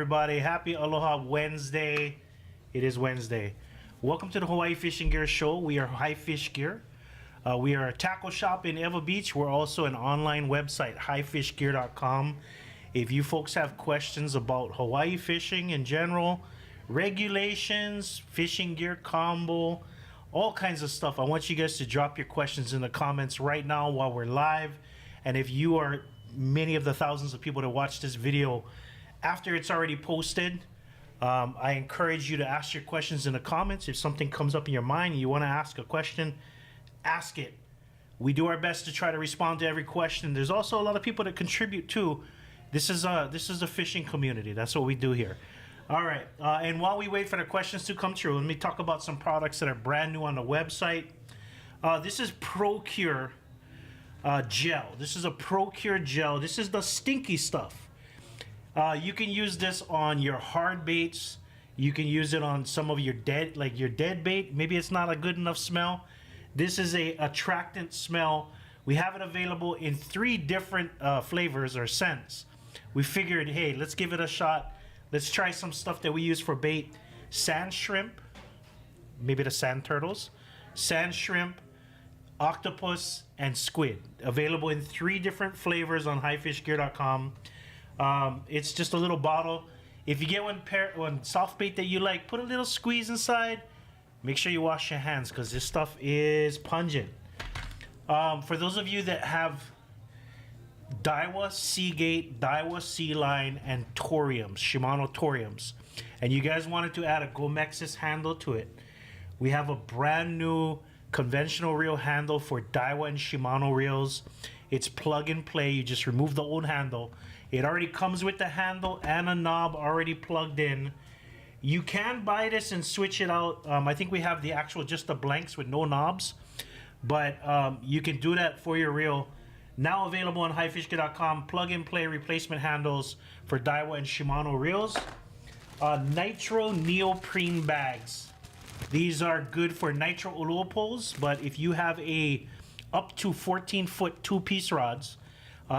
everybody. Happy Aloha Wednesday. It is Wednesday. Welcome to the Hawaii Fishing Gear Show. We are High Fish Gear. We are a tackle shop in Ewa Beach. We're also an online website, highfishgear.com. If you folks have questions about Hawaii fishing in general, regulations, fishing gear combo, all kinds of stuff, I want you guys to drop your questions in the comments right now while we're live. And if you are many of the thousands of people that watch this video after it's already posted, I encourage you to ask your questions in the comments. If something comes up in your mind and you want to ask a question, ask it. We do our best to try to respond to every question. There's also a lot of people that contribute too. This is a fishing community. That's what we do here. All right, and while we wait for the questions to come through, let me talk about some products that are brand new on the website. This is ProCure gel. This is a ProCure gel. This is the stinky stuff. You can use this on your hard baits. You can use it on some of your dead bait. Maybe it's not a good enough smell. This is a attractant smell. We have it available in 3 different flavors or scents. We figured, hey, let's give it a shot. Let's try some stuff that we use for bait. Sand shrimp, maybe the sand turtles, sand shrimp, octopus, and squid. Available in 3 different flavors on highfishgear.com. It's just a little bottle. If you get one soft bait that you like, put a little squeeze inside. Make sure you wash your hands because this stuff is pungent. For those of you that have Daiwa Seagate, Daiwa Sea Line, and Toriums, Shimano Toriums, and you guys wanted to add a Gomexis handle to it, we have a brand new conventional reel handle for Daiwa and Shimano reels. It's plug and play. You just remove the old handle. It already comes with the handle and a knob already plugged in. You can buy this and switch it out. I think we have the actual, just the blanks with no knobs, but you can do that for your reel. Now available on highfishgear.com. Plug and play replacement handles for Daiwa and Shimano reels. Nitro neoprene bags. These are good for nitro ulua poles, but if you have a up to 14-foot 2-piece rods,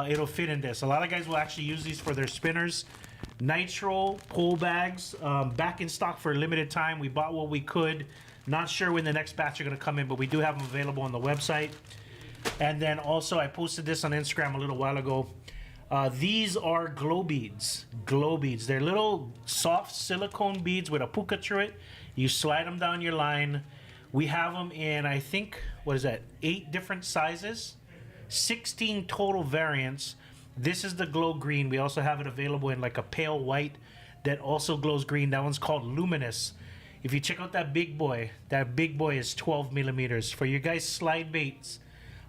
it'll fit in this. A lot of guys will actually use these for their spinners. Nitro pole bags, back in stock for a limited time. We bought what we could. Not sure when the next batch are going to come in, but we do have them available on the website. And then also, I posted this on Instagram a little while ago. These are glow beads. Glow beads. They're little soft silicone beads with a puka through it. You slide them down your line. We have them in, I think, what is that, 8 different sizes, 16 total variants. This is the glow green. We also have it available in like a pale white that also glows green. That one's called Luminous. If you check out that big boy is 12 millimeters. For your guys' slide baits,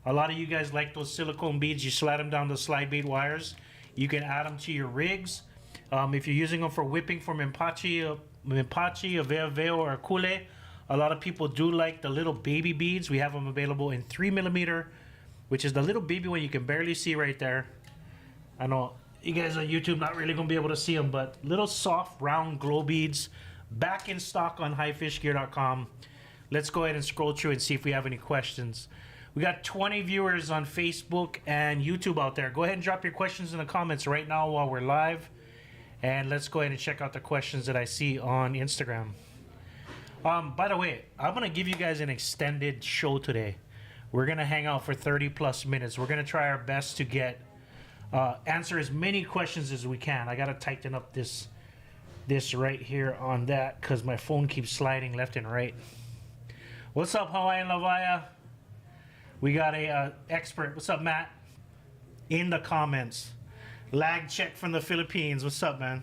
a lot of you guys like those silicone beads. You slide them down the slide bait wires. You can add them to your rigs. If you're using them for whipping from Impachi, a Veo, or a Kule, a lot of people do like the little baby beads. We have them available in 3 millimeter, which is the little baby one you can barely see right there. I know you guys on YouTube not really going to be able to see them, but little soft round glow beads back in stock on highfishgear.com. Let's go ahead and scroll through and see if we have any questions. We got 20 viewers on Facebook and YouTube out there. Go ahead and drop your questions in the comments right now while we're live. And let's go ahead and check out the questions that I see on Instagram. By the way, I'm going to give you guys an extended show today. We're going to hang out for 30 plus minutes. We're going to try our best to get answer as many questions as we can. I got to tighten up this right here on that because my phone keeps sliding left and right. What's up, Hawaiian Lavaya? We got a expert. What's up, Matt? In the comments. Lag check from the Philippines. What's up, man?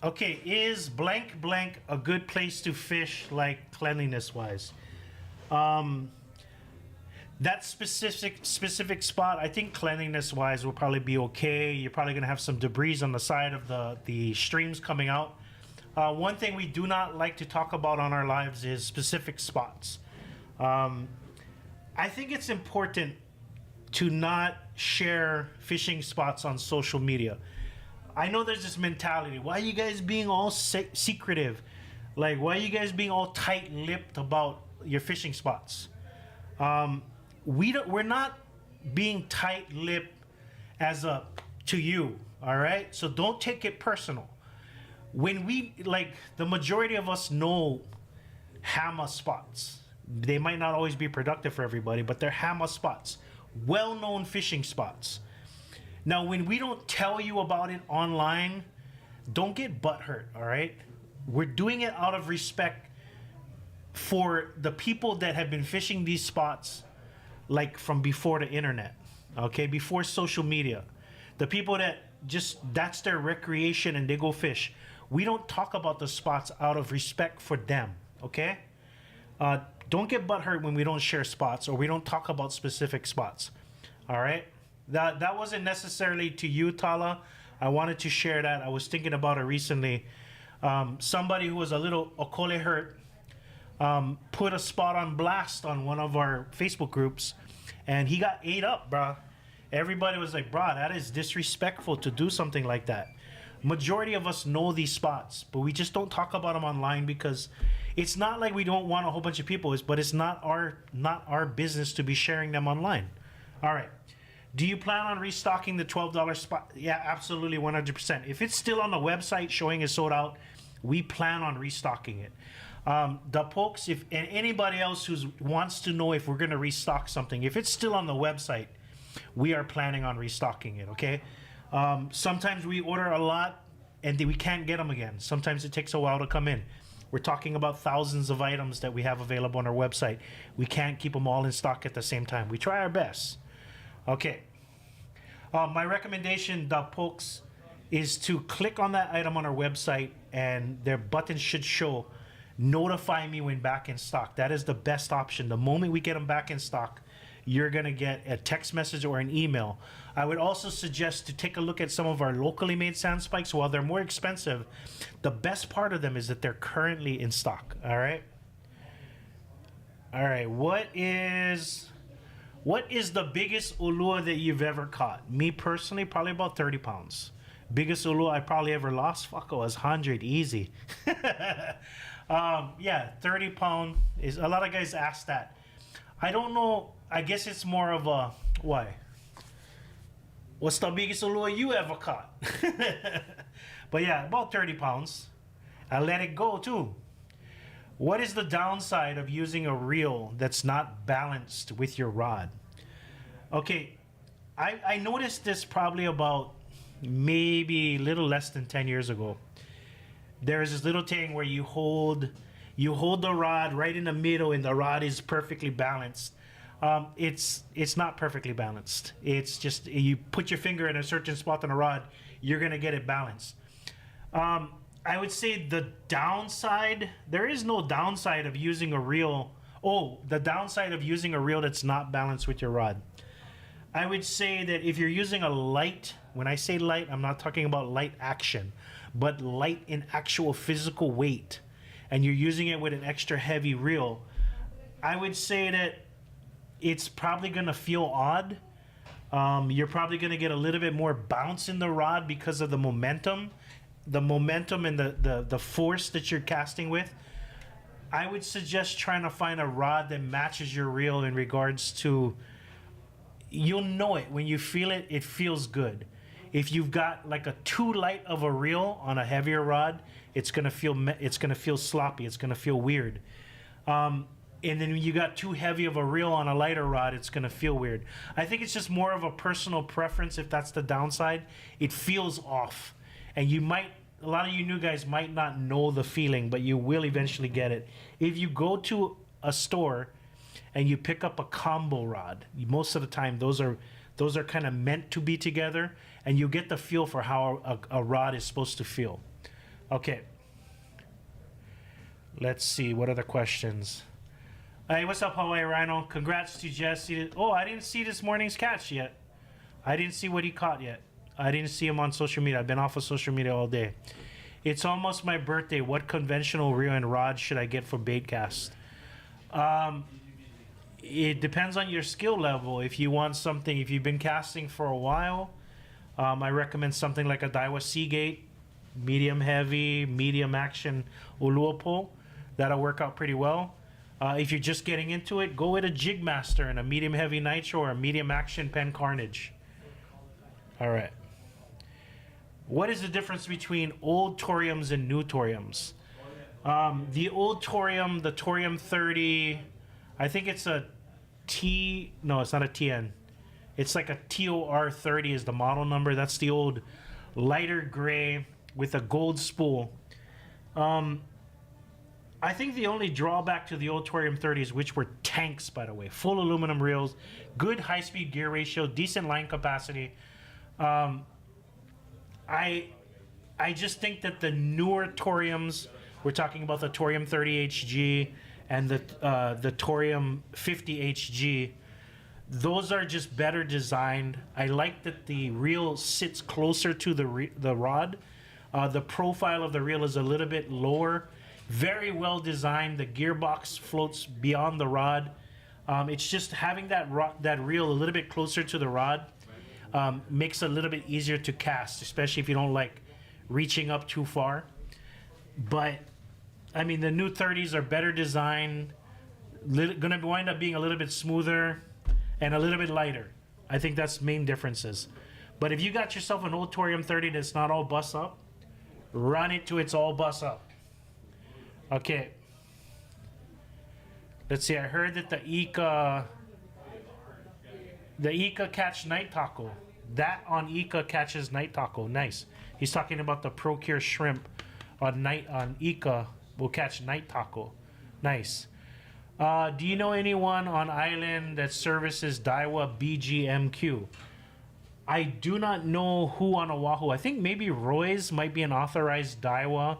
Okay, is blank blank a good place to fish, like cleanliness wise? That specific spot, I think cleanliness wise will probably be okay. You're probably gonna have some debris on the side of the streams coming out. One thing we do not like to talk about on our lives is specific spots. I think it's important to not share fishing spots on social media. I know there's this mentality. Why are you guys being all secretive? Like, why are you guys being all tight-lipped about your fishing spots? We're not being tight-lipped as to you. All right. So don't take it personal. When we like the majority of us know hammer spots. They might not always be productive for everybody, but they're hammer spots, well-known fishing spots. Now, when we don't tell you about it online, don't get butthurt, all right? We're doing it out of respect for the people that have been fishing these spots like from before the internet, okay? Before social media. The people that just, that's their recreation and they go fish. We don't talk about the spots out of respect for them, okay? Don't get butthurt when we don't share spots or we don't talk about specific spots, all right? That wasn't necessarily to you, Tala. I wanted to share that. I was thinking about it recently. Somebody who was a little okole hurt put a spot on blast on one of our Facebook groups, and he got ate up, bruh. Everybody was like, bruh, that is disrespectful to do something like that. Majority of us know these spots, but we just don't talk about them online because it's not like we don't want a whole bunch of people, but it's not our business to be sharing them online. All right. Do you plan on restocking the $12 spot? Yeah, absolutely, 100%. If it's still on the website showing it's sold out, we plan on restocking it. The folks, if and anybody else who wants to know if we're going to restock something, if it's still on the website, we are planning on restocking it, okay? Sometimes we order a lot and we can't get them again. Sometimes it takes a while to come in. We're talking about thousands of items that we have available on our website. We can't keep them all in stock at the same time. We try our best. Okay. My recommendation, the folks, is to click on that item on our website and their button should show notify me when back in stock. That is the best option. The moment we get them back in stock, you're going to get a text message or an email. I would also suggest to take a look at some of our locally made sand spikes. While they're more expensive, the best part of them is that they're currently in stock. All right. All right. What is the biggest ulua that you've ever caught? Me personally, probably about 30 pounds. Biggest ulua I probably ever lost, fuck, it was 100, easy. Yeah, 30 pound is, a lot of guys ask that. I don't know, I guess it's more of a, why? What's the biggest ulua you ever caught? But yeah, about 30 pounds. I let it go too. What is the downside of using a reel that's not balanced with your rod? Okay, I noticed this probably about maybe a little less than 10 years ago. There's this little thing where you hold the rod right in the middle and the rod is perfectly balanced. It's not perfectly balanced. It's just you put your finger in a certain spot on the rod, you're gonna get it balanced. I would say the downside, there is no downside of using a reel. Oh, the downside of using a reel that's not balanced with your rod. I would say that if you're using a light, when I say light, I'm not talking about light action, but light in actual physical weight, and you're using it with an extra heavy reel, I would say that it's probably going to feel odd. You're probably going to get a little bit more bounce in the rod because of the momentum and the force that you're casting with. I would suggest trying to find a rod that matches your reel in regards to, you'll know it when you feel it. It feels good. If you've got like a too light of a reel on a heavier rod, it's gonna feel sloppy. It's gonna feel weird. And then when you got too heavy of a reel on a lighter rod, it's gonna feel weird. I think it's just more of a personal preference. If that's the downside, it feels off, and a lot of you new guys might not know the feeling, but you will eventually get it. If you go to a store and you pick up a combo rod, most of the time those are kind of meant to be together, and you get the feel for how a rod is supposed to feel. Okay. Let's see, what other questions? Hey, what's up, Hawaii Rhino? Congrats to Jesse. Oh, I didn't see this morning's catch yet. I didn't see what he caught yet. I didn't see him on social media. I've been off of social media all day. It's almost my birthday. What conventional reel and rod should I get for bait cast? It depends on your skill level. If you want something, if you've been casting for a while, I recommend something like a Daiwa Seagate, medium heavy, medium action ulua pole. That'll work out pretty well. If you're just getting into it, go with a Jigmaster and a medium heavy nitro or a medium action Pen Carnage. All right. What is the difference between old Toriums and new Toriums? The old Torium, the Torium 30, I think it's a no, it's not a TN. It's like a TOR 30 is the model number. That's the old lighter gray with a gold spool. I think the only drawback to the old Torium 30s, which were tanks, by the way, full aluminum reels, good high-speed gear ratio, decent line capacity. I just think that the newer Toriums, we're talking about the Torium 30 HG and the Torium 50 HG, those are just better designed. I like that the reel sits closer to the rod. The profile of the reel is a little bit lower. Very well designed. The gearbox floats beyond the rod. It's just having that reel a little bit closer to the rod makes it a little bit easier to cast, especially if you don't like reaching up too far. But I mean, the new 30s are better designed, gonna wind up being a little bit smoother and a little bit lighter. I think that's main differences. But if you got yourself an old Torium 30 that's not all bust up, run it to it's all bust up. Okay. Let's see. I heard that the Ika catch night taco. That on Ika catches night taco. Nice. He's talking about the Procure shrimp on Ika will catch night taco. Nice. Do you know anyone on island that services Daiwa BGMQ? I do not know who on Oahu. I think maybe Roy's might be an authorized Daiwa.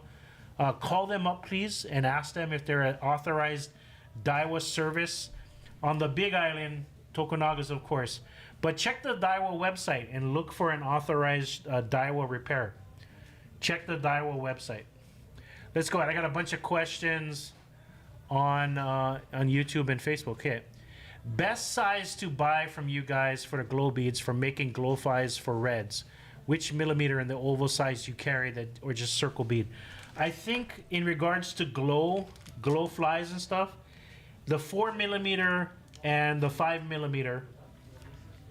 Call them up, please, and ask them if they're an authorized Daiwa service. On the Big Island, Tokunaga's, of course. But check the Daiwa website and look for an authorized Daiwa repair. Check the Daiwa website. Let's go ahead. I got a bunch of questions on YouTube and Facebook. Okay. Best size to buy from you guys for the glow beads for making glow flies for reds. Which millimeter in the oval size you carry that, or just circle bead? I think in regards to glow flies and stuff, the 4 millimeter and the 5 millimeter.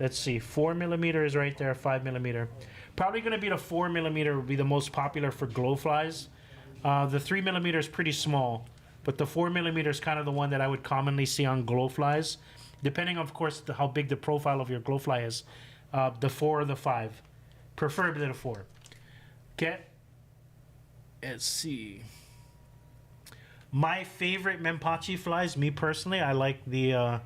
Let's see, 4 millimeter is right there, 5 millimeter. Probably going to be the 4 millimeter would be the most popular for glow flies. The 3 millimeter is pretty small, but the 4 millimeter is kind of the one that I would commonly see on glow flies, depending, of course, how big the profile of your glow fly is. The 4 or the 5, preferably the 4. Okay. Let's see. My favorite Menpachi flies, me personally, I like the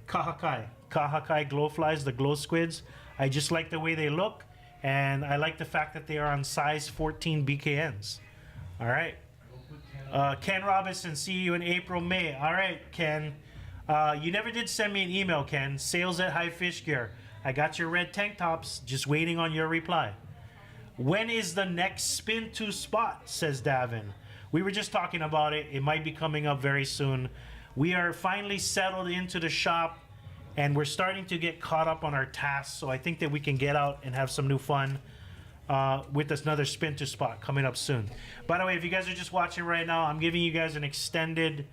Kahakai glow flies, the glow squids. I just like the way they look, and I like the fact that they are on size 14 BKNs. All right. Ken Robinson, see you in April, May. All right, Ken. You never did send me an email, Ken. Sales at High Fish Gear. I got your red tank tops, just waiting on your reply. When is the next spin to spot, says Davin. We were just talking about it. It might be coming up very soon. We are finally settled into the shop, and we're starting to get caught up on our tasks. So I think that we can get out and have some new fun with another spin to spot coming up soon. By the way, if you guys are just watching right now, I'm giving you guys an extended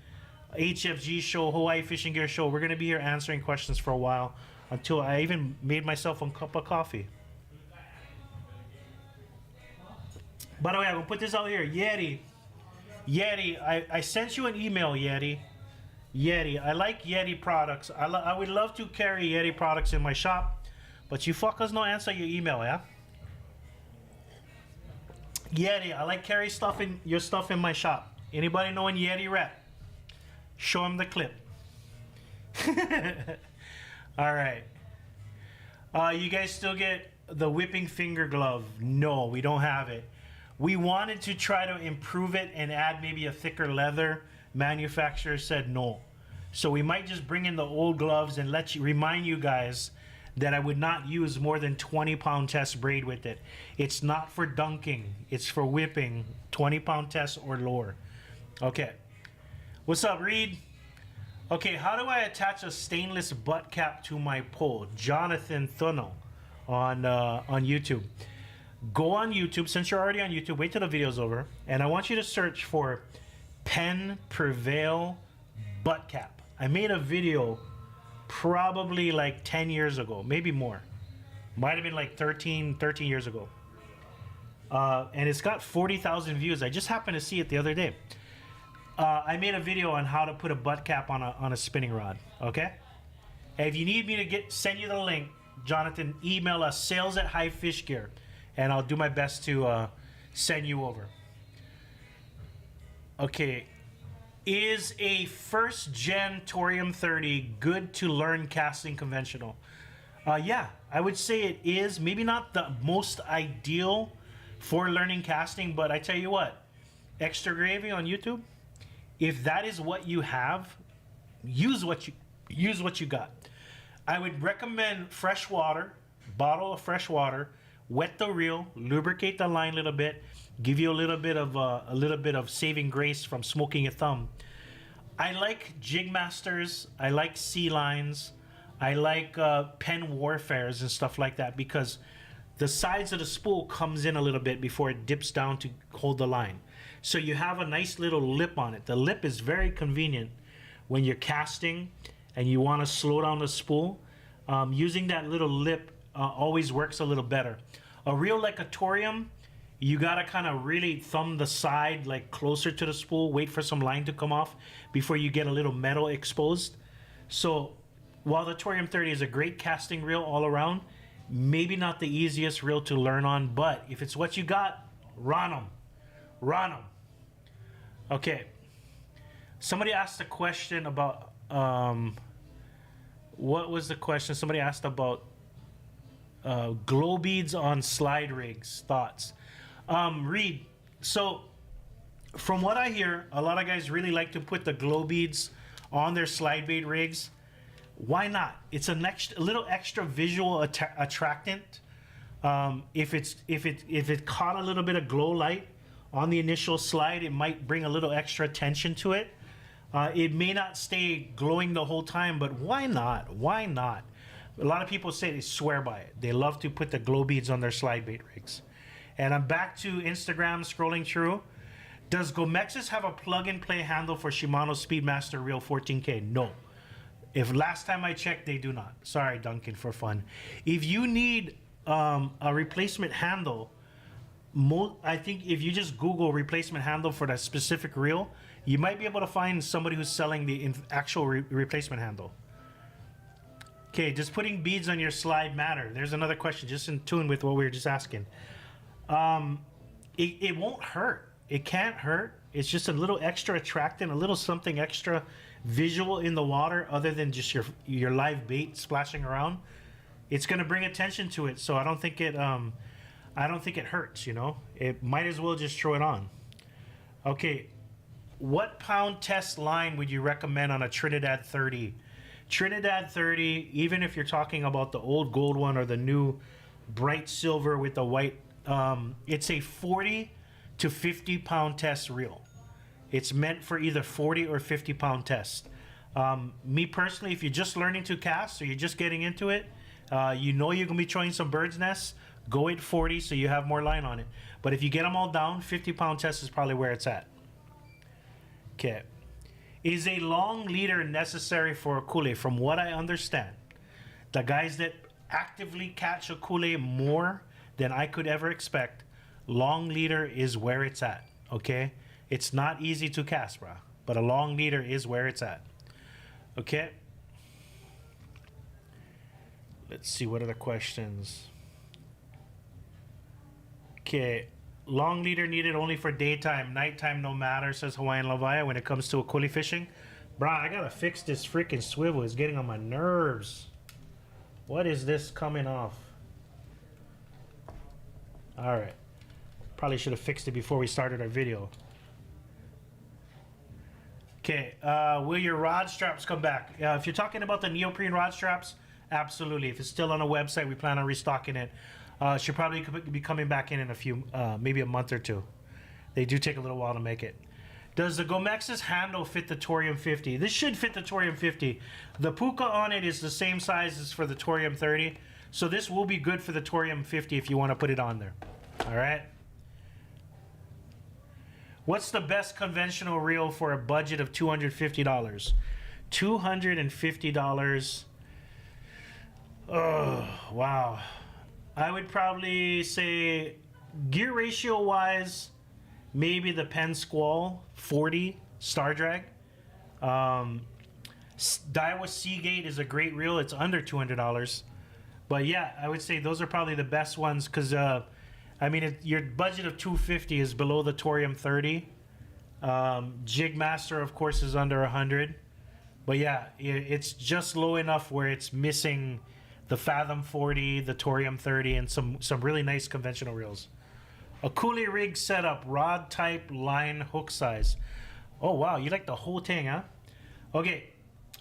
HFG show, Hawaii Fishing Gear show. We're going to be here answering questions for a while until I even made myself a cup of coffee. By the way, I'm going to put this out here. Yeti, I sent you an email, Yeti. I like Yeti products. I would love to carry Yeti products in my shop, but you fuckers don't answer your email, yeah? Yeti, I like carry your stuff in my shop. Anybody know an Yeti rep? Show them the clip. All right. You guys still get the whipping finger glove? No, we don't have it. We wanted to try to improve it and add maybe a thicker leather. Manufacturer said no. So we might just bring in the old gloves and remind you guys that I would not use more than 20-pound test braid with it. It's not for dunking. It's for whipping, 20-pound test or lower. Okay. What's up, Reed? Okay, how do I attach a stainless butt cap to my pole? Jonathan Thunnell on YouTube. Go on YouTube. Since you're already on YouTube, wait till the video's over. And I want you to search for Penn Prevail butt cap. I made a video probably like 10 years ago, maybe more. Might have been like 13 years ago. And it's got 40,000 views. I just happened to see it the other day. I made a video on how to put a butt cap on a spinning rod. Okay. And if you need me to send you the link, Jonathan, email us sales@HighFishGear, and I'll do my best to send you over. Okay. Is a first gen Torium 30 good to learn casting conventional? Yeah, I would say it is. Maybe not the most ideal for learning casting, but I tell you what, Extra Gravy on YouTube, if that is what you have, use what you got. I would recommend fresh water, bottle of fresh water, wet the reel, lubricate the line a little bit, give you a little bit of saving grace from smoking your thumb. I like Jig Masters, I like Sea Lines, I like Pen Warfares and stuff like that, because the sides of the spool comes in a little bit before it dips down to hold the line. So you have a nice little lip on it. The lip is very convenient when you're casting and you want to slow down the spool. Using that little lip always works a little better. A reel like a Torium, you gotta kind of really thumb the side like closer to the spool, wait for some line to come off before you get a little metal exposed. So while the Torium 30 is a great casting reel all around, maybe not the easiest reel to learn on, but if it's what you got, run them. Run them. Okay. Somebody asked a question about, what was the question? Somebody asked about glow beads on slide rigs. Thoughts? Reed, so from what I hear, a lot of guys really like to put the glow beads on their slide bait rigs. Why not? It's a little extra visual attractant. If it caught a little bit of glow light on the initial slide, it might bring a little extra attention to it. It may not stay glowing the whole time, but why not? Why not? A lot of people say they swear by it. They love to put the glow beads on their slide bait rigs. And I'm back to Instagram scrolling through. Does Gomexus have a plug-and-play handle for Shimano Speedmaster Reel 14K? No. If last time I checked, they do not. Sorry, Duncan, for fun. If you need a replacement handle, I think if you just Google replacement handle for that specific reel, you might be able to find somebody who's selling the actual replacement handle. Okay, does putting beads on your slide matter? There's another question, just in tune with what we were just asking. It won't hurt. It can't hurt. It's just a little extra attractant, a little something extra visual in the water other than just your live bait splashing around. It's going to bring attention to it, so I don't think it hurts, you know. It might as well just throw it on. Okay, what pound test line would you recommend on a Trinidad 30? Trinidad 30, even if you're talking about the old gold one or the new bright silver with the white, it's a 40 to 50 pound test reel. It's meant for either 40 or 50 pound test. Me personally, if you're just learning to cast or you're just getting into it, you know you're gonna be throwing some bird's nests, go at 40 so you have more line on it. But if you get them all down, 50 pound test is probably where it's at. Okay. Is a long leader necessary for a coulee? From what I understand, the guys that actively catch a coulee more than I could ever expect, long leader is where it's at, okay? It's not easy to cast, bro, but a long leader is where it's at, okay? Let's see, what other questions? Okay, long leader needed only for daytime, nighttime no matter, says Hawaiian Lavaya when it comes to a coulee fishing. Bro, I gotta fix this freaking swivel. It's getting on my nerves. What is this coming off? All right. Probably should have fixed it before we started our video. Okay, will your rod straps come back? If you're talking about the neoprene rod straps, absolutely. If it's still on the website, we plan on restocking it. Should probably be coming back in a few, maybe a month or two. They do take a little while to make it. Does the Gomexus handle fit the Torium 50? This should fit the Torium 50. The puka on it is the same size as for the Torium 30. So this will be good for the Torium 50 if you want to put it on there. All right. What's the best conventional reel for a budget of $250? $250. Oh, wow. I would probably say gear ratio wise, maybe the Penn Squall 40 Star Drag. Um, Daiwa Seagate is a great reel. It's under $200. But yeah, I would say those are probably the best ones because, I mean, your budget of 250 is below the Torium 30. Jigmaster, of course, is under 100. But yeah, it's just low enough where it's missing the Fathom 40, the Torium 30, and some really nice conventional reels. A Coolie rig setup, rod type, line, hook size. Oh wow, you like the whole thing, huh? Okay,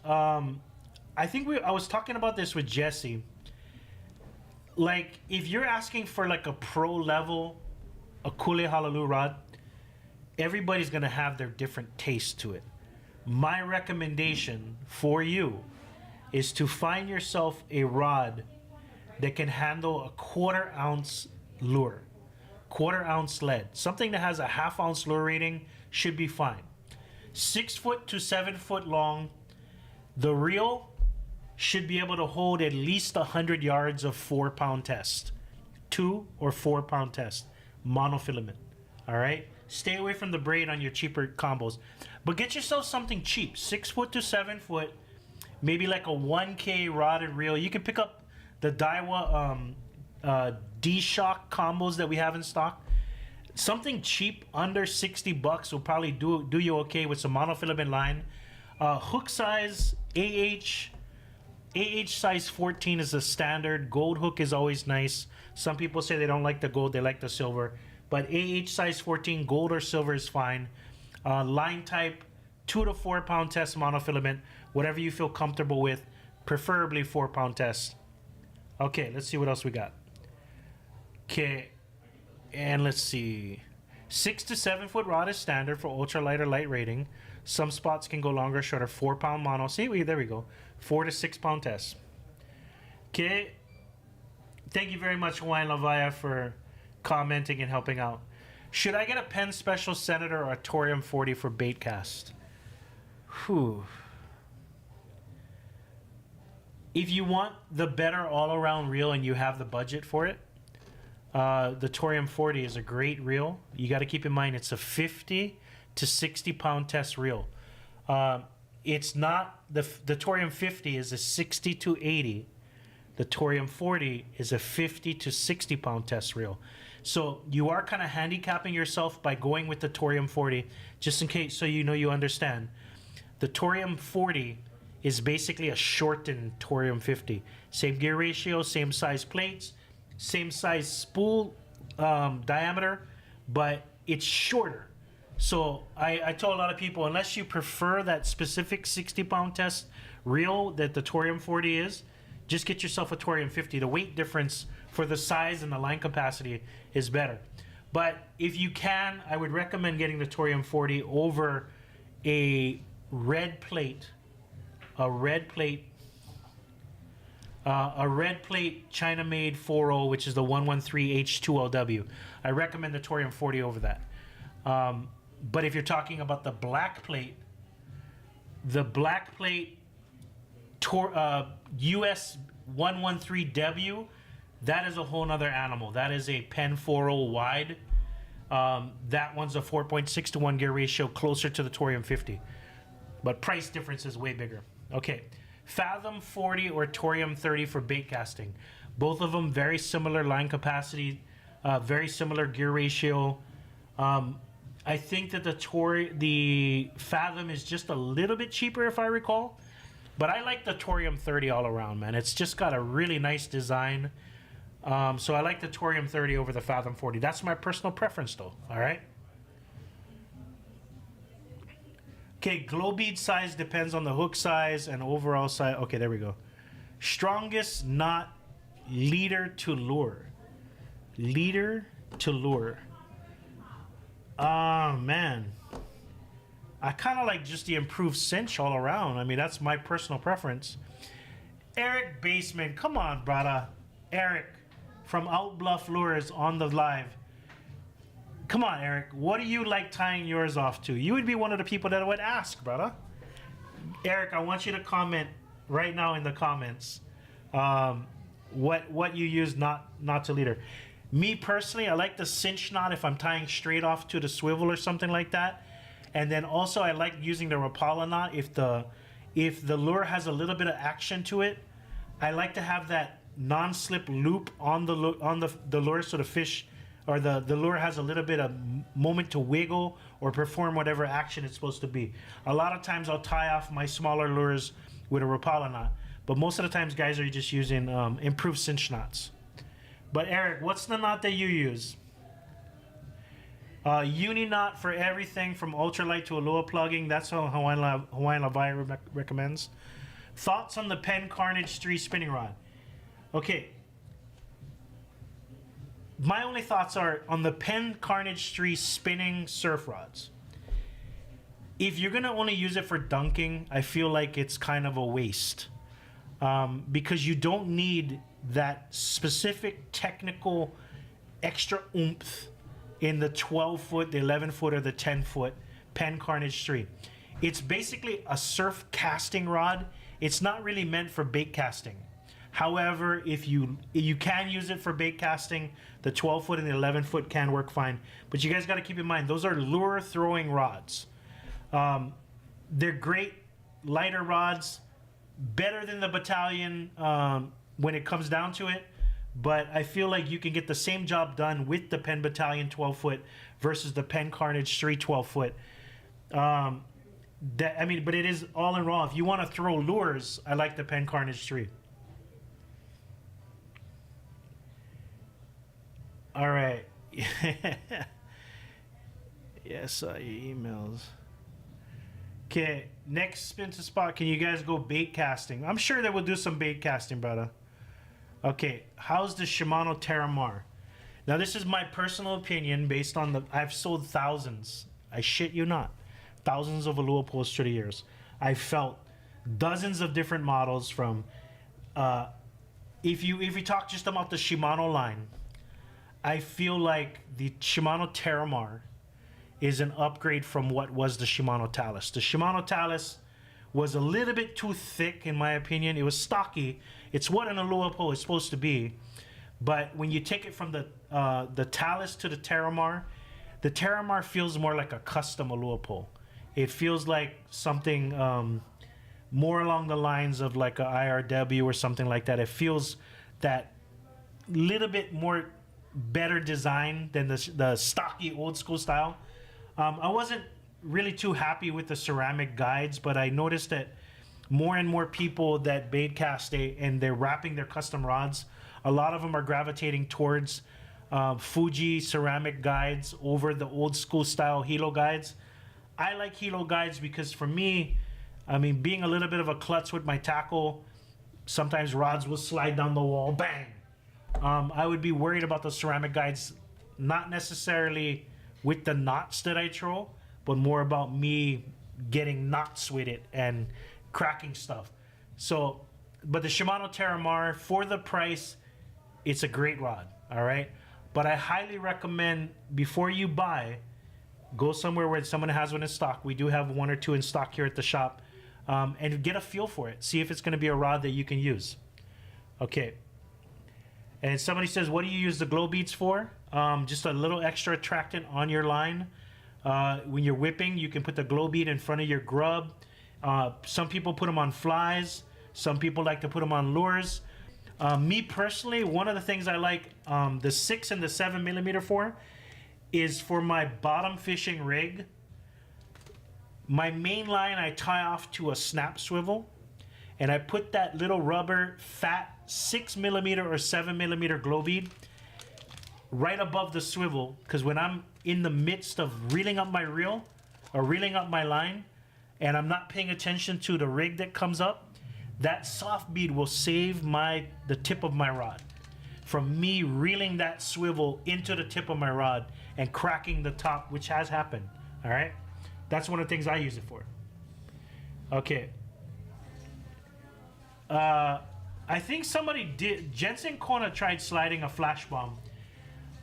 I think I was talking about this with Jesse. Like, if you're asking for like a pro level, a Coolie Hallelujah rod, everybody's gonna have their different taste to it. My recommendation for you is to find yourself a rod that can handle a 1/4 ounce lure, 1/4 ounce lead. Something that has a 1/2 ounce lure rating should be fine. 6 foot to 7 foot long. The reel should be able to hold at least 100 yards of 4-pound test, 2 or 4-pound test, monofilament. All right. Stay away from the braid on your cheaper combos, but get yourself something cheap, 6 foot to 7 foot, maybe like a 1K rod and reel. You can pick up the Daiwa D-Shock combos that we have in stock. Something cheap under $60 will probably do you okay with some monofilament line. Hook size AH size 14 is a standard. Gold hook is always nice. Some people say they don't like the gold, they like the silver. But AH size 14, gold or silver is fine. Line type, 2 to 4 pound test monofilament, whatever you feel comfortable with, preferably 4-pound test. Okay, let's see what else we got. Okay, and let's see. 6 to 7 foot rod is standard for ultralight or light rating. Some spots can go longer, shorter. 4-pound mono. See, there we go. 4 to 6 pound test. Okay, thank you very much, Hawaiian Lavaya, for commenting and helping out. Should I get a Penn Special Senator or a Torium 40 for bait cast? Whew. If you want the better all-around reel and you have the budget for it, the Torium 40 is a great reel. You got to keep in mind it's a 50 to 60 pound test reel. It's not the Torium 50 is a 60 to 80. The Torium 40 is a 50 to 60 pound test reel. So you are kind of handicapping yourself by going with the Torium 40, just in case, so you know you understand. The Torium 40 is basically a shortened Torium 50. Same gear ratio, same size plates, same size spool diameter, but it's shorter. So I told a lot of people, unless you prefer that specific 60 pound test reel that the Torium 40 is, just get yourself a Torium 50. The weight difference for the size and the line capacity is better. But if you can, I would recommend getting the Torium 40 over a red plate, China-made 4.0, which is the 113H2LW. I recommend the Torium 40 over that. But if you're talking about the black plate US 113W, that is a whole nother animal. That is a Penn 4.0 wide. That one's a 4.6 to 1 gear ratio, closer to the Torium 50. But price difference is way bigger. Okay, Fathom 40 or Torium 30 for bait casting. Both of them very similar line capacity, very similar gear ratio. I think that the Fathom is just a little bit cheaper if I recall. But I like the Torium 30 all around, man. It's just got a really nice design. So I like the Torium 30 over the Fathom 40. That's my personal preference, though. All right? Okay, glow bead size depends on the hook size and overall size. Okay, there we go. Strongest knot, leader to lure. Leader to lure. Oh, man. I kind of like just the improved cinch all around. I mean, that's my personal preference. Eric Baseman, come on, brother. Eric from Outbluff Lures on the live. Come on, Eric. What do you like tying yours off to? You would be one of the people that would ask, brother. Eric, I want you to comment right now in the comments. what you use not to leader. Me personally, I like the cinch knot if I'm tying straight off to the swivel or something like that. And then also I like using the Rapala knot if the lure has a little bit of action to it. I like to have that non-slip loop on the lure so the fish or the lure has a little bit of moment to wiggle or perform whatever action it's supposed to be. A lot of times I'll tie off my smaller lures with a Rapala knot, but most of the times guys are just using improved cinch knots. But Eric, what's the knot that you use? Uni knot for everything from ultralight to Aloha plugging. That's what Hawaiian Leviathan recommends. Thoughts on the Penn Carnage 3 spinning rod? Okay. My only thoughts are on the Penn Carnage 3 spinning surf rods. If you're going to only use it for dunking, I feel like it's kind of a waste. Because you don't need that specific technical extra oomph in the 12-foot, the 11-foot, or the 10-foot Penn Carnage 3. It's basically a surf casting rod. It's not really meant for bait casting. However, if you can use it for bait casting, the 12-foot and the 11-foot can work fine. But you guys got to keep in mind, those are lure throwing rods. They're great lighter rods, better than the Battalion when it comes down to it. But I feel like you can get the same job done with the Penn Battalion 12-foot versus the Penn Carnage 3 12-foot. But it is all in raw. If you want to throw lures, I like the Penn Carnage 3. All right. Yes, your emails. Okay, next spin to spot. Can you guys go bait casting? I'm sure they will do some bait casting, brother. Okay, how's the Shimano Terramar? Now, this is my personal opinion based on I've sold thousands. I shit you not. Thousands of Aloha poles through the years. I felt dozens of different models from, if you talk just about the Shimano line, I feel like the Shimano Terramar is an upgrade from what was the Shimano Talus. The Shimano Talus was a little bit too thick, in my opinion. It was stocky. It's what an Aloha pole is supposed to be. But when you take it from the Talus to the Terramar feels more like a custom Aloha pole. It feels like something more along the lines of like a IRW or something like that. It feels that little bit more better design than the stocky old school style. I wasn't really too happy with the ceramic guides, but I noticed that more and more people that bait cast and they're wrapping their custom rods, a lot of them are gravitating towards Fuji ceramic guides over the old school style Hilo guides. I like Hilo guides because for me, I mean, being a little bit of a klutz with my tackle, sometimes rods will slide down the wall, bang. I would be worried about the ceramic guides, not necessarily with the knots that I throw, but more about me getting knots with it and cracking stuff. So, but the Shimano Terramar, for the price, it's a great rod, all right? But I highly recommend, before you buy, go somewhere where someone has one in stock. We do have one or two in stock here at the shop. And get a feel for it. See if it's going to be a rod that you can use. Okay. And somebody says, what do you use the glow beads for? Just a little extra attractant on your line. When you're whipping, you can put the glow bead in front of your grub. Some people put them on flies. Some people like to put them on lures. Me personally, one of the things I like the 6 and the 7 millimeter for is for my bottom fishing rig. My main line I tie off to a snap swivel, and I put that little rubber fat 6 millimeter or 7 millimeter glow bead right above the swivel, because when I'm in the midst of reeling up my reel or reeling up my line and I'm not paying attention to the rig that comes up, that soft bead will save the tip of my rod from me reeling that swivel into the tip of my rod and cracking the top, which has happened. All right, that's one of the things I use it for. Okay. I think somebody did. Jensen Kona tried sliding a flash bomb,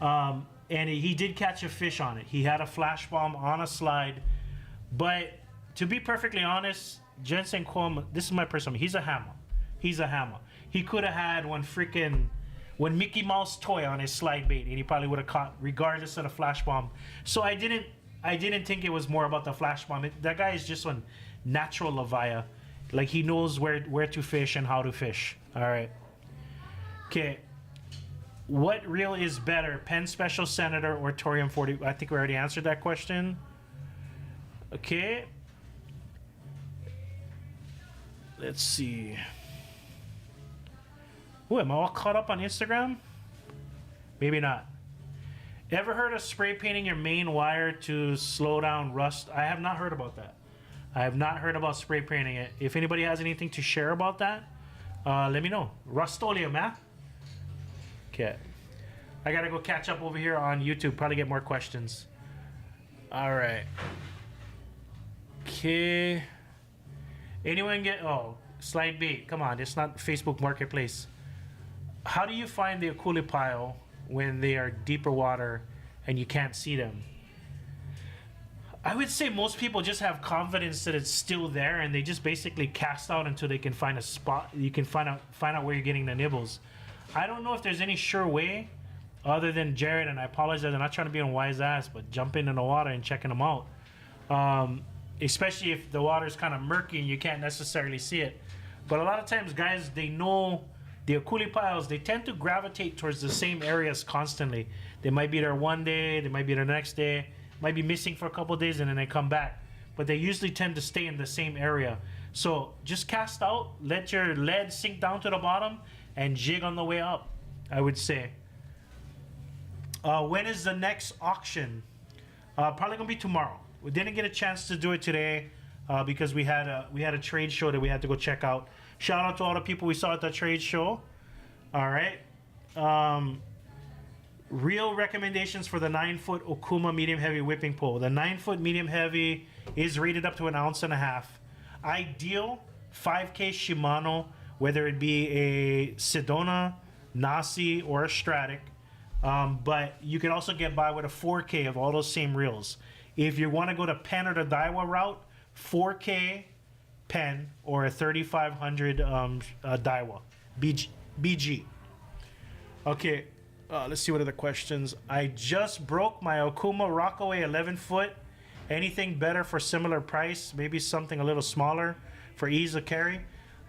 and he did catch a fish on it. He had a flash bomb on a slide, but to be perfectly honest, Jensen Kona, this is my personal, he's a hammer. he's a hammer. He could have had one Mickey Mouse toy on his slide bait, and he probably would have caught regardless of the flash bomb. So I didn't think it was more about the flash bomb. That guy is just one natural Levia. Like, he knows where to fish and how to fish. All right. Okay. What reel is better, Penn Special Senator or Torium 40? I think we already answered that question. Okay. Let's see. Ooh, am I all caught up on Instagram? Maybe not. Ever heard of spray painting your main wire to slow down rust? I have not heard about that. I have not heard about spray painting it. If anybody has anything to share about that, let me know. Rust-Oleum, man. Okay. I gotta go catch up over here on YouTube. Probably get more questions. All right. Okay. Anyone get... Oh, slide bait. Come on. It's not Facebook Marketplace. How do you find the Akulipile when they are deeper water and you can't see them? I would say most people just have confidence that it's still there, and they just basically cast out until they can find a spot. You can find out where you're getting the nibbles. I don't know if there's any sure way other than Jared, and I apologize, I'm not trying to be on wise ass, but jumping in the water and checking them out. Especially if the water's kind of murky and you can't necessarily see it. But a lot of times, guys, they know the Akulipiles, they tend to gravitate towards the same areas constantly. They might be there one day, they might be there the next day, might be missing for a couple of days, and then they come back. But they usually tend to stay in the same area. So just cast out, let your lead sink down to the bottom, and jig on the way up, I would say. When is the next auction? Probably gonna be tomorrow. We didn't get a chance to do it today because we had a trade show that we had to go check out. Shout out to all the people we saw at the trade show. All right. Real recommendations for the 9-foot Okuma medium heavy whipping pole. The 9-foot medium heavy is rated up to 1.5 ounces. Ideal 5K Shimano, whether it be a Sedona, Nasi, or a Stratic. But you can also get by with a 4K of all those same reels. If you want to go to Penn or the Daiwa route, 4K Penn or a 3500 Daiwa BG. Okay, let's see what other questions. I just broke my Okuma Rockaway 11-foot. Anything better for similar price? Maybe something a little smaller for ease of carry.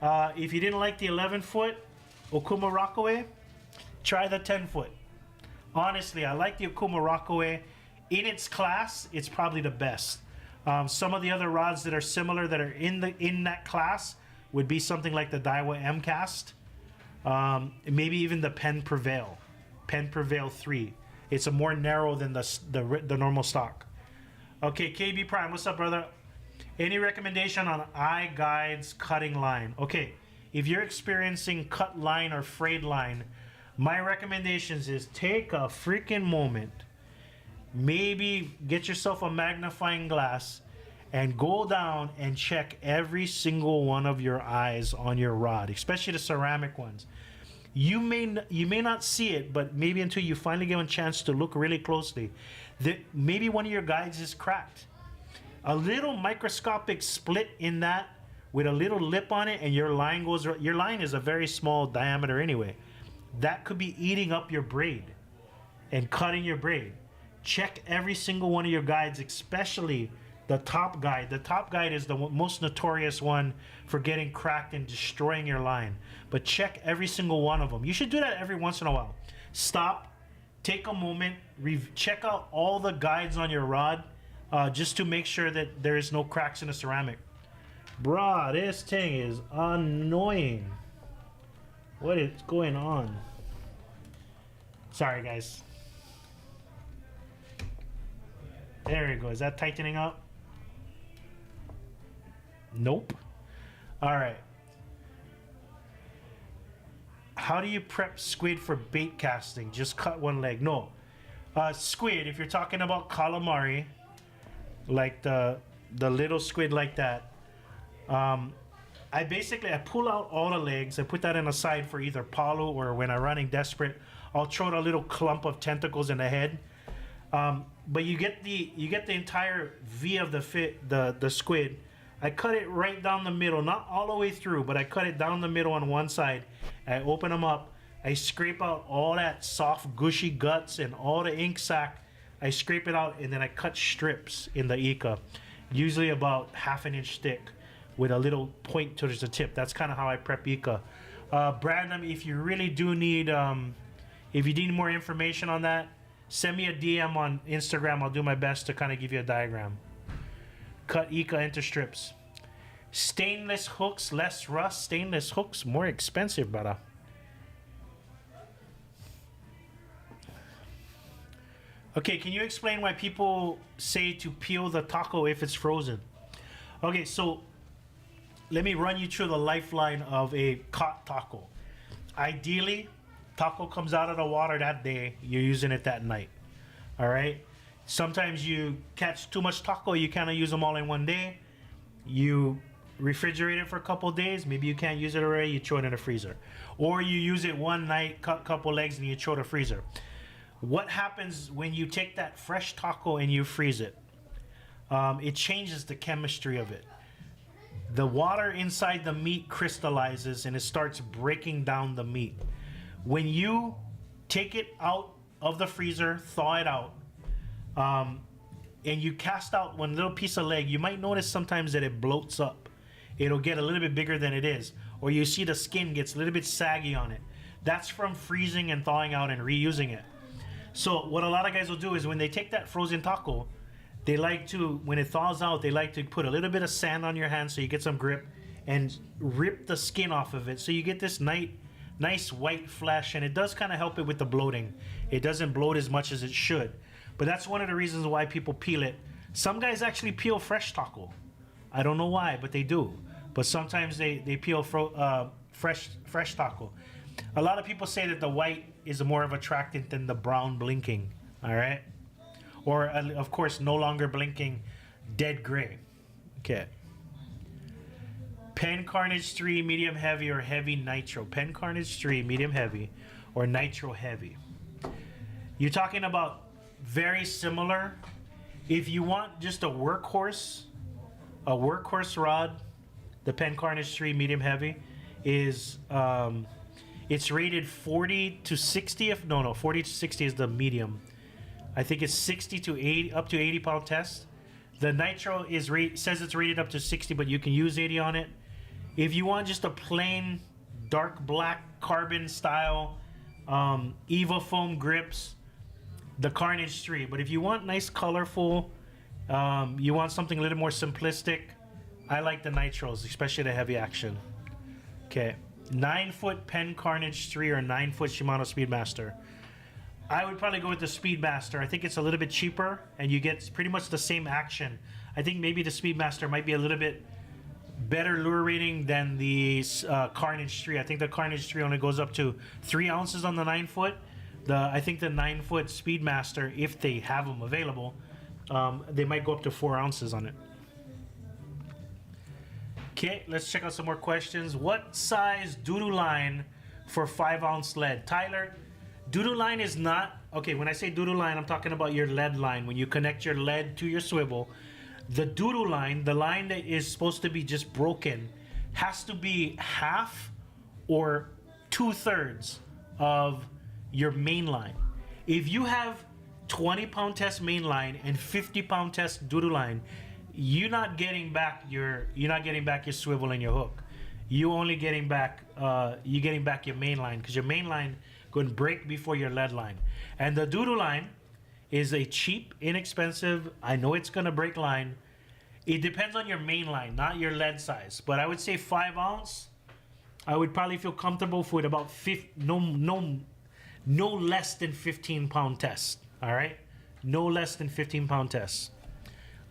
If you didn't like the 11-foot Okuma Rockaway, try the 10-foot. Honestly, I like the Okuma Rockaway. In its class, it's probably the best. Some of the other rods that are similar that are in that class would be something like the Daiwa M-Cast. Maybe even the Penn Prevail 3. It's a more narrow than the normal stock. Okay, KB Prime, what's up, brother? Any recommendation on iGuide's cutting line? Okay, if you're experiencing cut line or frayed line, my recommendations is take a freaking moment. Maybe get yourself a magnifying glass and go down and check every single one of your eyes on your rod, especially the ceramic ones. You may not see it, but maybe until you finally get a chance to look really closely, that maybe one of your guides is cracked. A little microscopic split in that with a little lip on it, and your line goes. Your line is a very small diameter anyway. That could be eating up your braid and cutting your braid. Check every single one of your guides, especially the top guide. The top guide is the most notorious one for getting cracked and destroying your line. But check every single one of them. You should do that every once in a while. Stop, take a moment, check out all the guides on your rod just to make sure that there is no cracks in the ceramic. Bruh, this thing is annoying. What is going on? Sorry, guys. There we go. Is that tightening up? Nope. All right. How do you prep squid for bait casting? Just cut one leg. No. Squid, if you're talking about calamari, like the little squid like that, I pull out all the legs. I put that in a side for either Palu or when I'm running desperate, I'll throw out a little clump of tentacles in the head. But you get the entire V of the squid. I cut it right down the middle, not all the way through, but I cut it down the middle on one side. I open them up. I scrape out all that soft, gushy guts and all the ink sac. I scrape it out, and then I cut strips in the Ika, usually about 1/2 inch thick, with a little point towards the tip. That's kind of how I prep Ika. Brandon, if you really do need, if you need more information on that, send me a DM on Instagram. I'll do my best to kind of give you a diagram. Cut Ika into strips. Stainless hooks, less rust. Stainless hooks, more expensive, brother. Okay, can you explain why people say to peel the taco if it's frozen? Okay, so let me run you through the lifeline of a caught taco. Ideally, taco comes out of the water that day, you're using it that night. All right? Sometimes you catch too much taco, you cannot use them all in one day. You refrigerate it for a couple days, maybe you can't use it already, you throw it in the freezer. Or you use it one night, cut a couple legs, and you throw it in the freezer. What happens when you take that fresh taco and you freeze it? It changes the chemistry of it. The water inside the meat crystallizes and it starts breaking down the meat. When you take it out of the freezer, thaw it out, and you cast out one little piece of leg, you might notice sometimes that it bloats up. It'll get a little bit bigger than it is. Or you see the skin gets a little bit saggy on it. That's from freezing and thawing out and reusing it. So what a lot of guys will do is when they take that frozen taco, they like to, when it thaws out, they like to put a little bit of sand on your hand so you get some grip and rip the skin off of it. So you get this nice white flesh, and it does kind of help it with the bloating. It doesn't bloat as much as it should. But that's one of the reasons why people peel it. Some guys actually peel fresh taco. I don't know why, but they do. But sometimes they peel fresh taco. A lot of people say that the white is more of attractant than the brown blinking, all right? Or, of course, no longer blinking, dead gray. Okay. Pen Carnage 3, medium heavy or heavy nitro. Pen Carnage 3, medium heavy or nitro heavy. You're talking about very similar. If you want just a workhorse rod, the Pen Carnage 3 medium heavy is it's rated 40 to 60. 40 to 60 is the medium. I think it's 60 to 80, up to 80 pound test. The nitro is says it's rated up to 60, but you can use 80 on it. If you want just a plain dark black carbon style Eva foam grips, the Carnage 3. But if you want nice colorful, you want something a little more simplistic, I like the nitros, especially the heavy action. Okay, 9-foot Pen Carnage 3 or 9-foot Shimano Speedmaster. I would probably go with the Speedmaster. I think it's a little bit cheaper and you get pretty much the same action. I think maybe the Speedmaster might be a little bit better lure rating than the Carnage 3. I think the Carnage 3 only goes up to 3 ounces on the 9-foot. I think the 9-foot Speedmaster, if they have them available, they might go up to 4 ounces on it. Okay, let's check out some more questions. What size doo-doo line for 5-ounce lead? Tyler, doo-doo line is not... Okay, when I say doo-doo line, I'm talking about your lead line. When you connect your lead to your swivel, the doo-doo line, the line that is supposed to be just broken, has to be half or 2/3 of your main line. If you have 20-pound test main line and 50-pound test doo-doo line, you're not getting back your swivel and your hook. You only getting back your main line, because your main line going to break before your lead line. And the doo-doo line is a cheap, inexpensive, I know it's going to break line. It depends on your main line, not your lead size. But I would say 5 ounce, I would probably feel comfortable with about no less than 15-pound test. All right? No less than 15-pound test.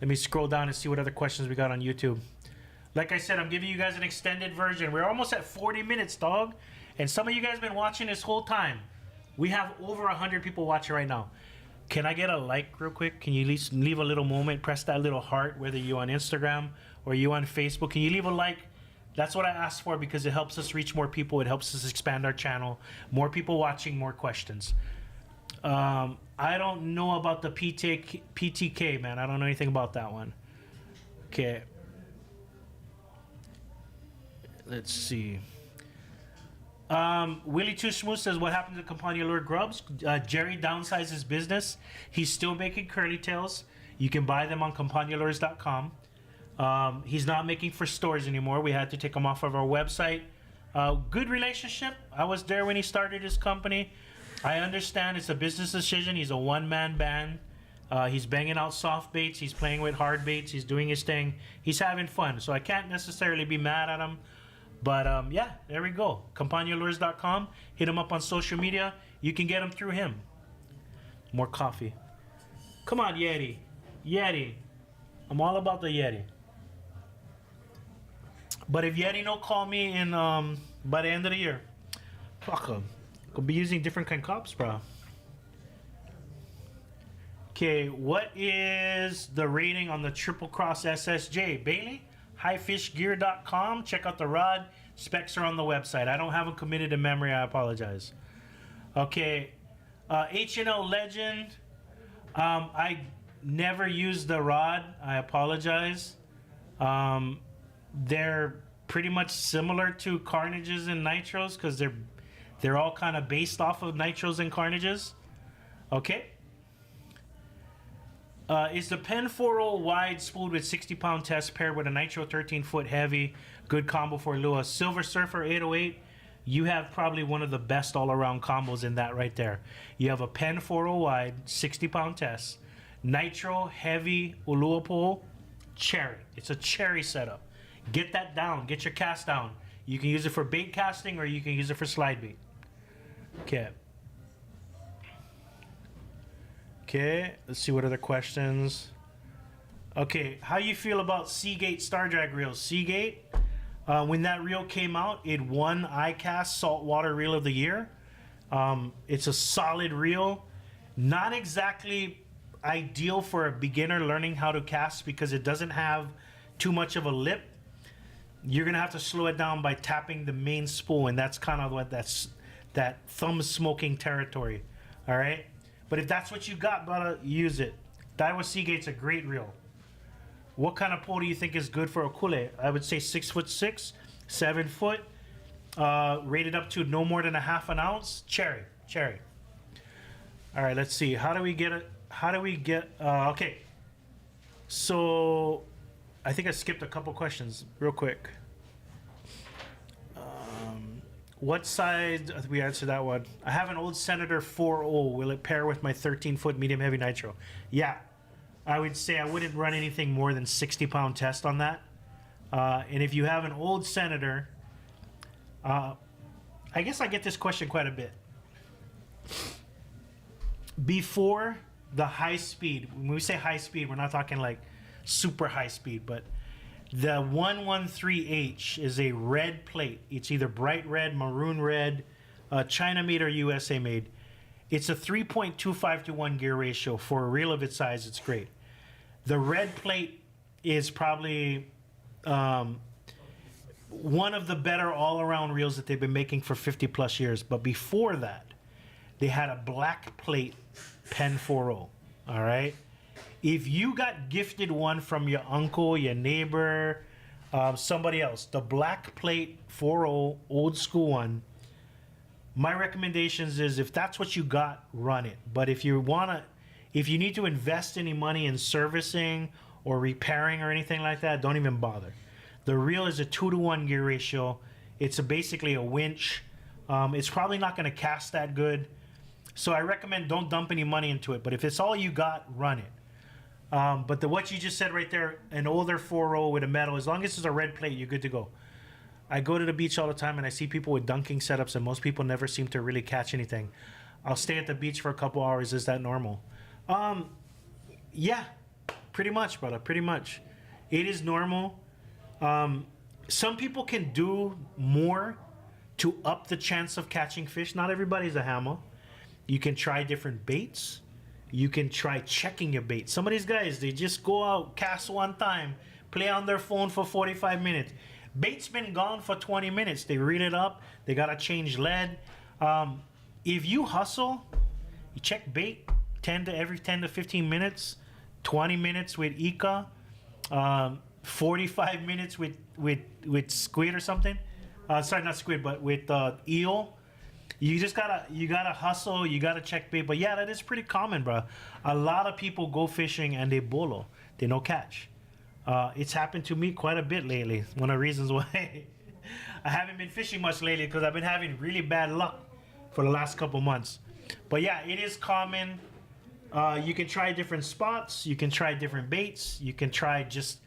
Let me scroll down and see what other questions we got on YouTube. Like I said, I'm giving you guys an extended version. We're almost at 40 minutes, dog. And some of you guys have been watching this whole time. We have over 100 people watching right now. Can I get a like real quick? Can you at least leave a little moment? Press that little heart, whether you're on Instagram or you on Facebook. Can you leave a like? That's what I asked for, because it helps us reach more people. It helps us expand our channel. More people watching, more questions. I don't know about the PTK, man. I don't know anything about that one. Okay. Let's see. Willie Too Smooth says, what happened to Campania Lure Grubs? Jerry downsized his business. He's still making curly tails. You can buy them on CampaniaLures.com. He's not making for stores anymore. We had to take him off of our website. Good relationship. I was there when he started his company. I understand it's a business decision. He's a one-man band. He's banging out soft baits. He's playing with hard baits. He's doing his thing. He's having fun. So I can't necessarily be mad at him. But yeah, there we go. CampaniaLures.com. Hit him up on social media. You can get him through him. More coffee. Come on, Yeti. Yeti. I'm all about the Yeti. But if Yeti don't call me in by the end of the year, fuck him. Could be using different kind of cups, bro. Okay, what is the rating on the Triple Cross SSJ? Bailey? highfishgear.com. Check out the rod. Specs are on the website. I don't have them committed to memory. I apologize. Okay. H&L Legend. I never used the rod. I apologize. They're pretty much similar to Carnages and Nitros because they're all kind of based off of Nitros and Carnages. Okay. Is the Penn 4.0 wide spooled with 60-pound test paired with a Nitro 13-foot heavy? Good combo for Lua. Silver Surfer 808. You have probably one of the best all-around combos in that right there. You have a Penn 4.0 wide, 60-pound test, Nitro heavy Ulua pole, cherry. It's a cherry setup. Get that down. Get your cast down. You can use it for bait casting or you can use it for slide bait. Okay. Okay, let's see what other questions. Okay, how you feel about Seagate Star Drag reels? Seagate, when that reel came out, it won ICAST Saltwater Reel of the Year. It's a solid reel. Not exactly ideal for a beginner learning how to cast because it doesn't have too much of a lip. You're gonna have to slow it down by tapping the main spool, and that's kind of what that thumb smoking territory. All right. But if that's what you got, brother, use it. Daiwa Seagate's a great reel. What kind of pole do you think is good for a kule? I would say 6'6", 7 foot, rated up to no more than a half an ounce. Cherry. All right, let's see. How do we get it? Okay. So I think I skipped a couple questions real quick. What size? We answered that one. I have an old Senator 4.0. Will it pair with my 13-foot medium heavy nitro? Yeah. I would say I wouldn't run anything more than 60-pound test on that. And if you have an old Senator, I guess I get this question quite a bit. Before the high speed, when we say high speed, we're not talking like super high speed, but the 113H is a red plate. It's either bright red, maroon red, China made or USA made. It's a 3.25 to 1 gear ratio. For a reel of its size, it's great. The red plate is probably one of the better all-around reels that they've been making for 50 plus years. But before that, they had a black plate Penn 4.0. All right. If you got gifted one from your uncle, your neighbor, somebody else, the black plate 4.0 old school one, my recommendations is if that's what you got, run it. But if you need to invest any money in servicing or repairing or anything like that, don't even bother. The reel is a 2 to 1 gear ratio. It's basically a winch. It's probably not going to cast that good. So I recommend don't dump any money into it. But if it's all you got, run it. But what you just said right there, an older 4.0 with a metal, as long as it's a red plate, you're good to go. I go to the beach all the time and I see people with dunking setups and most people never seem to really catch anything. I'll stay at the beach for a couple hours. Is that normal? Yeah, pretty much, brother. Pretty much. It is normal. Some people can do more to up the chance of catching fish. Not everybody's a hammer. You can try different baits. You can try checking your bait. Some of these guys, they just go out, cast one time, play on their phone for 45 minutes. Bait's been gone for 20 minutes. They read it up. They got to change lead. If you hustle, you check bait every 10 to 15 minutes, 20 minutes with Ika, 45 minutes with squid or something. Sorry, not squid, but with eel. You just gotta hustle. You gotta check bait. But yeah, that is pretty common, bro. A lot of people go fishing and they bolo. They no catch. It's happened to me quite a bit lately. One of the reasons why I haven't been fishing much lately, because I've been having really bad luck for the last couple months. But yeah, it is common. You can try different spots. You can try different baits. You can try just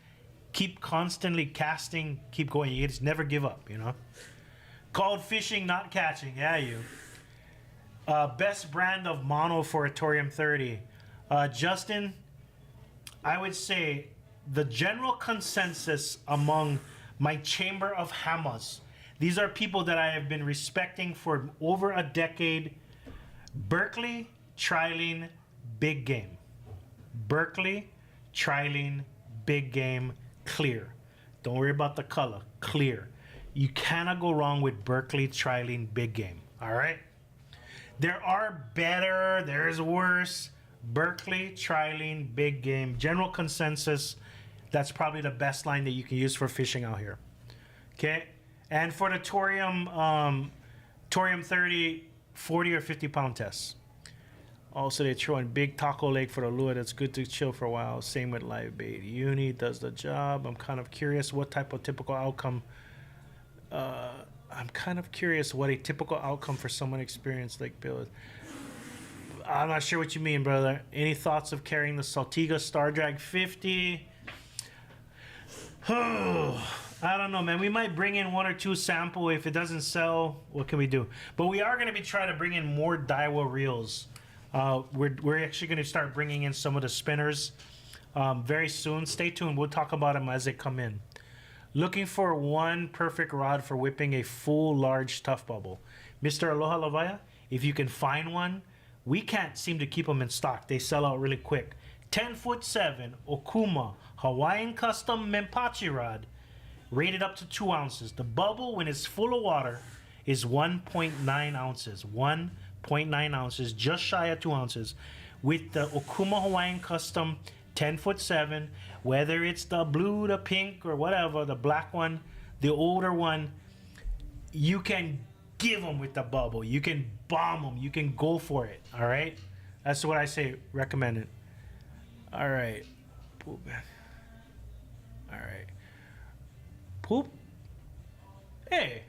keep constantly casting. Keep going. You just never give up, you know. Called fishing, not catching. Yeah, you. Best brand of mono for a Torium 30. Justin, I would say the general consensus among my chamber of hammers, these are people that I have been respecting for over a decade. Berkley, Trilene, big game. Berkley, Trilene, big game, clear. Don't worry about the color, clear. You cannot go wrong with Berkley, Trilene, big game. All right? There are better, there's worse. Berkley, Trilene, big game. General consensus, that's probably the best line that you can use for fishing out here. Okay? And for the Torium, Torium 30, 40 or 50 pound tests. Also, they throw in big taco leg for the lure. That's good to chill for a while. Same with live bait. Uni does the job. I'm kind of curious what type of typical outcome. I'm kind of curious what a typical outcome for someone experienced like Bill is. I'm not sure what you mean, brother. Any thoughts of carrying the Saltiga Star Drag 50? I don't know, man. We might bring in one or two sample. If it doesn't sell, what can we do? But we are going to be trying to bring in more Daiwa reels. We're actually going to start bringing in some of the spinners very soon. Stay tuned. We'll talk about them as they come in. Looking for one perfect rod for whipping a full large tough bubble. Mr. Aloha Lavaya, if you can find one, we can't seem to keep them in stock. They sell out really quick. 10'7" Okuma Hawaiian Custom Mempachi rod, rated up to 2 ounces. The bubble, when it's full of water, is 1.9 ounces. 1.9 ounces, just shy of 2 ounces. With the Okuma Hawaiian Custom 10'7", whether it's the blue, the pink, or whatever, the black one, the older one, you can give them with the bubble. You can bomb them. You can go for it. All right? That's what I say. Recommend it. All right. Poop. All right. Poop. Hey,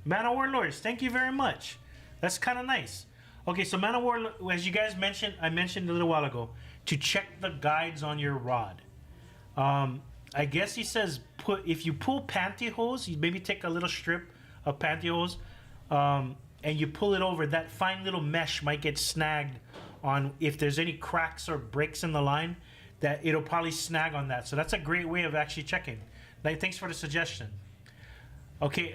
Man of War Lords, thank you very much. That's kind of nice. Okay, so Man of War, as you guys mentioned, I mentioned a little while ago, to check the guides on your rod. I guess he says if you pull pantyhose, you maybe take a little strip of pantyhose, and you pull it over, that fine little mesh might get snagged on, if there's any cracks or breaks in the line, that it'll probably snag on that. So that's a great way of actually checking. Like, thanks for the suggestion. Okay,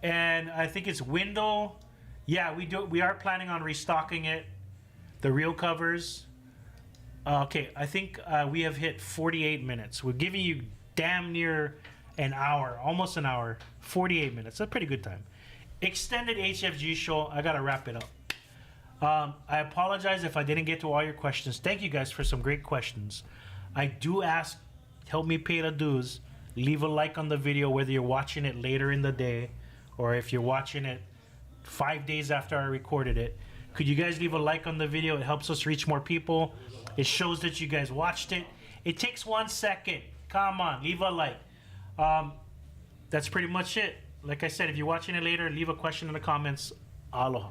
and I think it's window. Yeah, we are planning on restocking it. The reel covers. Okay, I think we have hit 48 minutes. We're giving you damn near an hour, almost an hour, 48 minutes. That's a pretty good time. Extended HFG show. I gotta wrap it up. I apologize if I didn't get to all your questions. Thank you guys for some great questions. I do ask, help me pay the dues. Leave a like on the video, whether you're watching it later in the day or if you're watching it 5 days after I recorded it. Could you guys leave a like on the video? It helps us reach more people. It shows that you guys watched it. It takes 1 second. Come on, leave a like. That's pretty much it. Like I said, if you're watching it later, leave a question in the comments. Aloha.